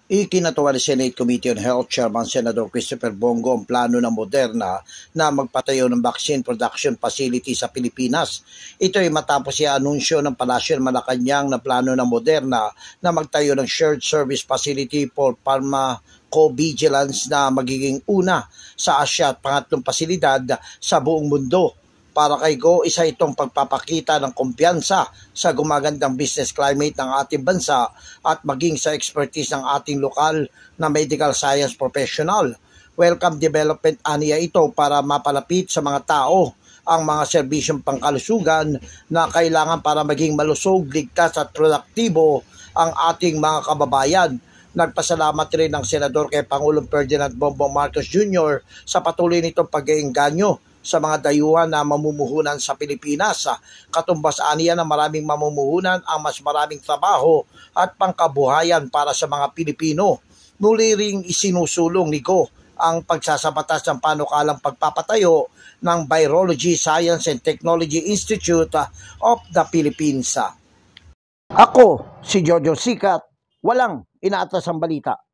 Ikinatuwa ni Senate Committee on Health Chairman Senador Christopher Bongo ang plano ng Moderna na magpatayo ng vaccine production facility sa Pilipinas. Ito ay matapos i-anunsyo ng Palasyo ng Malacanang na plano ng Moderna na magtayo ng shared service facility for pharmacovigilance na magiging una sa Asya at pangatlong pasilidad sa buong mundo. Para kay Go, isa itong pagpapakita ng kumpiyansa sa gumagandang business climate ng ating bansa at maging sa expertise ng ating lokal na medical science professional. Welcome development aniya ito para mapalapit sa mga tao ang mga serbisyong pangkalusugan na kailangan para maging malusog, ligtas at produktibo ang ating mga kababayan. Nagpasalamat rin ng Senador kay Pangulong Ferdinand Bongbong Marcos Jr. sa patuloy nitong pag-iengganyo sa mga dayuhan na mamumuhunan sa Pilipinas. Katumbas aniya na maraming mamumuhunan ang mas maraming trabaho at pangkabuhayan para sa mga Pilipino. Muli ring isinusulong ni Go ang pagsasabatas ng panukalang pagpapatayo ng Virology Science and Technology Institute of the Philippines. Ako si Jojo Sikat, walang inaatas ang balita.